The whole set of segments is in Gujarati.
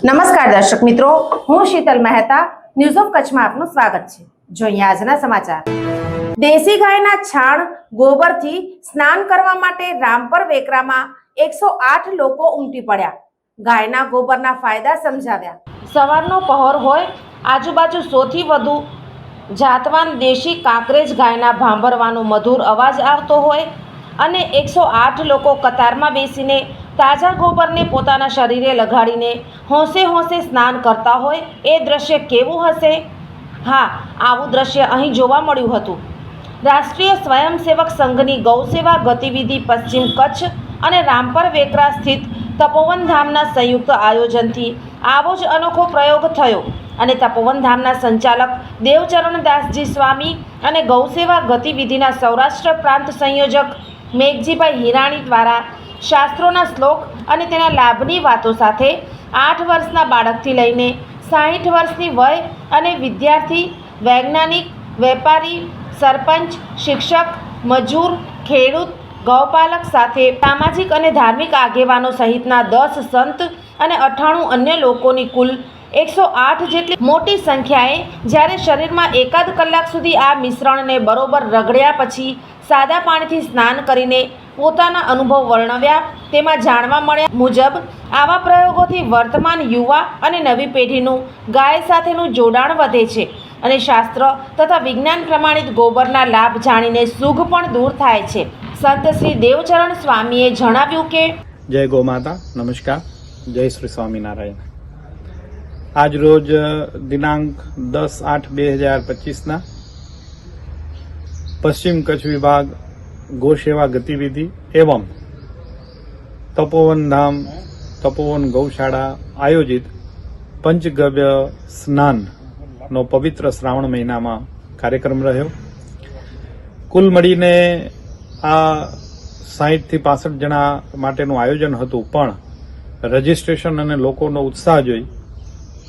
નમસ્કાર દર્શક મિત્રો, હું શીતલ મહેતા ન્યૂઝ ઓફ કચ્છમાં આપનું સ્વાગત છે। જોઈએ આજના સમાચાર। દેશી ગાયના છાણ ગોબરથી સ્નાન કરવા માટે રામપર વેકરામાં 108 લોકો ઉમટી પડ્યા। ગાયના ગોબરના ફાયદા સમજાવ્યા। સવારનો પહોર હોય, આજુબાજુ 100 થી વધુ જાતવાન દેશી કાંકરેજ ગાયના ભાંભરવાનો મધુર અવાજ આવતો હોય અને 108 લોકો કતારમાં બેસીને તાજા ગોબરને પોતાના શરીરે લગાડીને હોંશે હોંશે સ્નાન કરતા હોય એ દ્રશ્ય કેવું હશે? હા, આવું દ્રશ્ય અહીં જોવા મળ્યું હતું। રાષ્ટ્રીય સ્વયંસેવક સંઘની ગૌસેવા ગતિવિધિ પશ્ચિમ કચ્છ અને રામપર વેકરા સ્થિત તપોવન ધામના સંયુક્ત આયોજનથી આવો જ અનોખો પ્રયોગ થયો અને તપોવન ધામના સંચાલક દેવચરણ દાસજી સ્વામી અને ગૌસેવા ગતિવિધિના સૌરાષ્ટ્ર પ્રાંત સંયોજક મેઘજીભાઈ હિરાણી દ્વારા શાસ્ત્રોના શ્લોક અને તેના લાભની વાતો સાથે 8 વર્ષના બાળકથી લઈને 60 વર્ષની વય અને વિદ્યાર્થી, વૈજ્ઞાનિક, વેપારી, સરપંચ, શિક્ષક, મજૂર, ખેડૂત, ગૌપાલક સાથે સામાજિક અને ધાર્મિક આગેવાનો સહિતના 10 સંત અને 98 અન્ય લોકોની કુલ 108 જેટલી મોટી સંખ્યાએ જ્યારે શરીરમાં એકાદ કલાક સુધી આ મિશ્રણને બરોબર રગડ્યા પછી સાદા પાણીથી સ્નાન કરીને પોતાના અનુભવ વર્ણવ્યા। તેમાં જાણવા મળ્યા મુજબ આવા પ્રયોગોથી વર્તમાન યુવા અને નવી પેઢીનું ગાય સાથેનું જોડાણ વધે છે અને શાસ્ત્ર તથા વિજ્ઞાન પ્રમાણિત ગોબરના લાભ જાણીને સુખ પણ દૂર થાય છે। સંત શ્રી દેવચરણ સ્વામીએ જણાવ્યું કે જય ગૌ માતા, નમસ્કાર, જય શ્રી સ્વામિનારાયણ। આજ રોજ દિનાંક 10/8/2025 પશ્ચિમ કચ્છ વિભાગ ગૌસેવા ગતિવિધિ એવં તપોવન ધામ તપોવન ગૌશાળા આયોજિત પંચગવ્ય સ્નાનનો પવિત્ર શ્રાવણ મહિનામાં કાર્યક્રમ રહ્યો। કુલ મળીને આ 60 થી 65 જણા માટેનું આયોજન હતું, પણ રજીસ્ટ્રેશન અને લોકોનો ઉત્સાહ જોઈ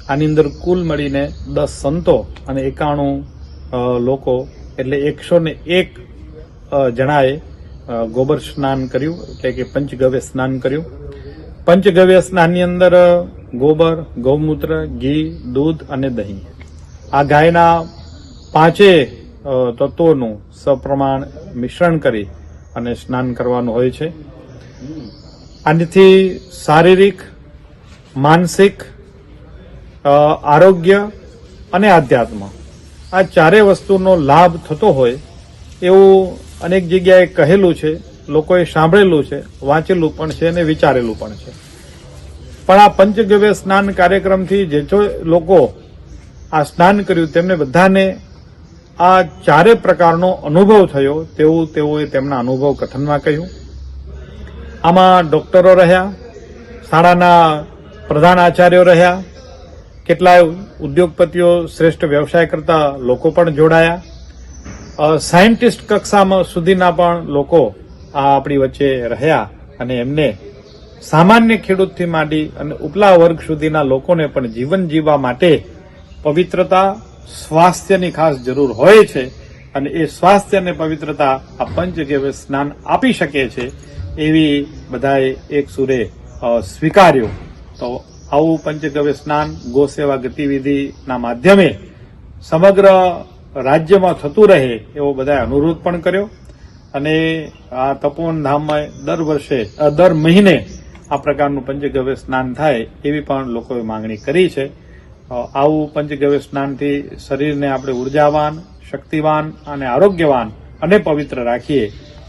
આની અંદર કુલ મળીને 10 સંતો અને 91 લોકો એટલે 101 જણાએ ગોબર સ્નાન કર્યું, એટલે કે પંચગવ્ય સ્નાન કર્યું। પંચગવ્ય સ્નાનની અંદર ગોબર, ગૌમૂત્ર, ઘી, દૂધ અને દહીં આ ગાયના 5 તત્વોનું સપ્રમાણ મિશ્રણ કરી અને સ્નાન કરવાનું હોય છે। આનાથી શારીરિક, માનસિક, આરોગ્ય અને આધ્યાત્મ આ ચારે વસ્તુનો લાભ થતો હોય એવું અનેક જગ્યાએ કહેલું છે, લોકોએ સાંભળેલું છે, વાંચેલું પણ છે અને વિચારેલું પણ છે। પણ આ પંચગવ્ય સ્નાન કાર્યક્રમથી જે લોકો આ સ્નાન કર્યું તેમને બધાને આ ચારે પ્રકારનો અનુભવ થયો તેવું તેઓએ તેમના અનુભવ કથનમાં કહ્યું। આમાં ડોક્ટરો રહ્યા, શાળાના પ્રધાન આચાર્યો રહ્યા, કેટલાય ઉદ્યોગપતિઓ, શ્રેષ્ઠ વ્યવસાય કરતા લોકો પણ જોડાયા, સાયન્ટિસ્ટ કક્ષામાં સુધીના પણ લોકો આ આપણી વચ્ચે રહ્યા અને એમને સામાન્ય ખેડૂતથી માંડી અને ઉપલા વર્ગ સુધીના લોકોને પણ જીવન જીવવા માટે પવિત્રતા, સ્વાસ્થ્યની ખાસ જરૂર હોય છે અને એ સ્વાસ્થ્ય અને પવિત્રતા આ પંચગવ્ય સ્નાન આપી શકે છે એવી બધાએ એક સુરે સ્વીકાર્યું। તો આવું પંચગવ્ય સ્નાન ગૌસેવા ગતિવિધિના માધ્યમે સમગ્ર રાજ્યમાં થતું રહે એવો બધાએ અનુરોધ પણ કર્યો અને આ તપોવન ધામમાં દર મહિને આ પ્રકારનું પંચગવ્ય સ્નાન થાય એવી પણ લોકોએ માંગણી કરી છે। આવું પંચગવ્ય સ્નાનથી શરીરને આપણે ઉર્જાવાન, શક્તિવાન અને આરોગ્યવાન અને પવિત્ર રાખીએ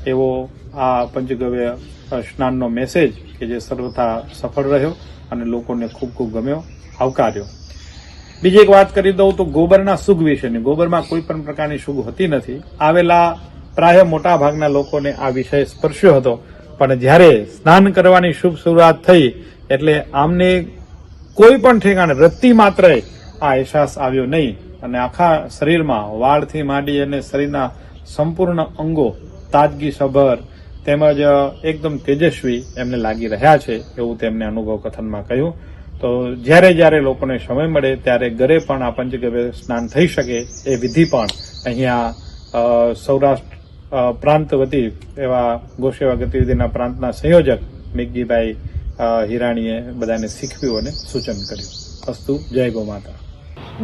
એવો આ પંચગવ્ય સ્નાનનો મેસેજ કે જે સર્વથા સફળ રહ્યો અને લોકોને ખૂબ ખૂબ ગમ્યો, આવકાર્યો। બીજી એક વાત કરી દઉં તો ગોબરના સુગ વિશેની। ગોબરમાં કોઈ પણ પ્રકારની સુગ હોતી નથી। આવેલા પ્રાય મોટા ભાગના લોકોને આ વિષય સ્પર્શ્યો હતો, પણ જ્યારે સ્નાન કરવાની શુભ શરૂઆત થઈ એટલે આમને કોઈ પણ ઠેકાણે રત્તી માત્ર આ અહેસાસ આવ્યો નહીં અને આખા શરીરમાં વાળથી માંડી અને શરીરના સંપૂર્ણ અંગો તાજગી સભર તેમજ એકદમ તેજસ્વી એમને લાગી રહ્યા છે એવું તેમને અનુભવ કથનમાં કહ્યું। તો જ્યારે જ્યારે લોકોને સમય મળે ત્યારે ઘરે પણ આ પંચગવ્ય સ્નાન થઈ શકે એ વિધિ પણ અહીંયા સૌરાષ્ટ્ર પ્રાંત વતી એવા ગૌસેવા ગતિવિધિના પ્રાંતના સંયોજક મેઘજીભાઈ હિરાણીએ બધાને શીખવ્યું અને સૂચન કર્યું. અસ્તુ. જય ગૌ માતા.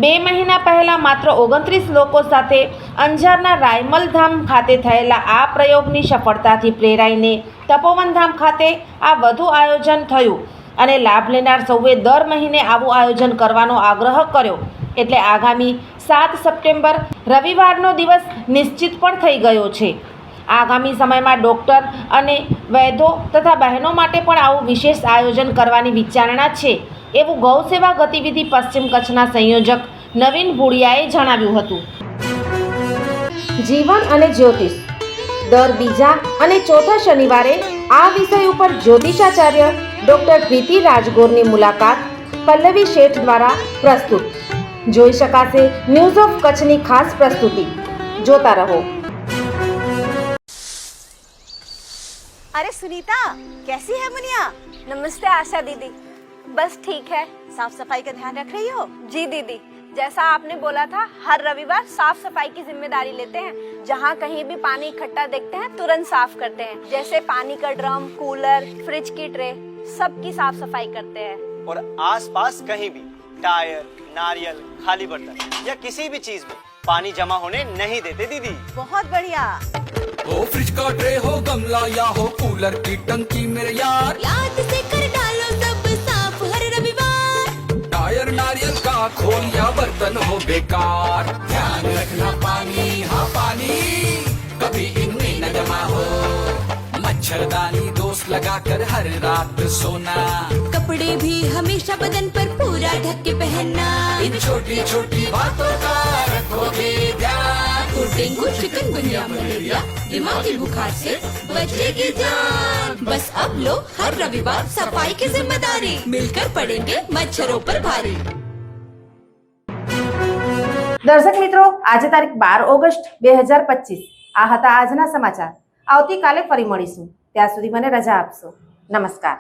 2 મહિના પહેલા માત્ર 29 લોકો સાથે અંજારના રાયમલધામ ખાતે થયેલા આ પ્રયોગની સફળતાથી પ્રેરાઈને તપોવનધામ ખાતે આ વધુ આયોજન થયું અને લાભ લેનાર સૌએ દર મહિને આવું આયોજન કરવાનો આગ્રહ કર્યો. એટલે આગામી 7 સપ્ટેમ્બર રવિવારનો દિવસ નિશ્ચિત પણ થઈ ગયો છે. આગામી સમયમાં ડૉક્ટર અને વૈદ્યો તથા બહેનો માટે પણ આવું વિશેષ આયોજન કરવાની વિચારણા છે એવું ગૌસેવા ગતિવિધિ પશ્ચિમ કચ્છના સંયોજક નવીન ભુડિયાએ જણાવ્યું હતું. જીવન અને જ્યોતિષ દર બીજા અને ચોથા શનિવારે આ વિષય ઉપર જ્યોતિષાચાર્ય ડૉક્ટર પ્રીતિ રાજગોરની મુલાકાત પલ્લવી શેઠ દ્વારા પ્રસ્તુત. જોઈ શકાશે ન્યૂઝ ઓફ કચ્છની ખાસ પ્રસ્તુતિ. જોતા રહો. अरे सुनीता, कैसी है मुनिया? नमस्ते आशा दीदी। बस ठीक है। साफ सफाई का ध्यान रख रही हो? जी दीदी, जैसा आपने बोला था हर रविवार साफ सफाई की जिम्मेदारी लेते हैं। जहाँ कहीं भी पानी इकट्ठा देखते हैं तुरंत साफ करते हैं। जैसे पानी का ड्रम, कूलर, फ्रिज की ट्रे, सबकी साफ सफाई करते हैं। और आसपास कहीं भी टायर, नारियल, खाली बर्तन या किसी भी चीज में पानी जमा होने नहीं देते दीदी। बहुत बढ़िया। हो फ्रिज का ट्रे हो गमला या हो कूलर की टंकी मेरे यार, याद से कर डालो सब साफ हर रविवार। टायर नारियल का खोल या बर्तन हो बेकार, ध्यान रखना पानी, हाँ पानी कभी इनमें न जमा हो। मच्छरदानी दोस्त लगाकर हर रात सोना, कपड़े भी हमेशा बदन पर पूरा ढक के पहनना। इन छोटी छोटी बातों का रखोगे ध्यान, तो डेंगू, चिकनगुनिया, मलेरिया, दिमागी बुखार से बचेगी जान। बस अब लो हर रविवार सफाई की जिम्मेदारी, मिलकर पड़ेंगे मच्छरों पर भारी। દર્શક મિત્રો, આજે તારીખ 12 ઓગસ્ટ 2025 આ હતા આજના સમાચાર. આવતીકાલે ફરી મળીશું. ત્યાં સુધી મને રજા આપશો. નમસ્કાર.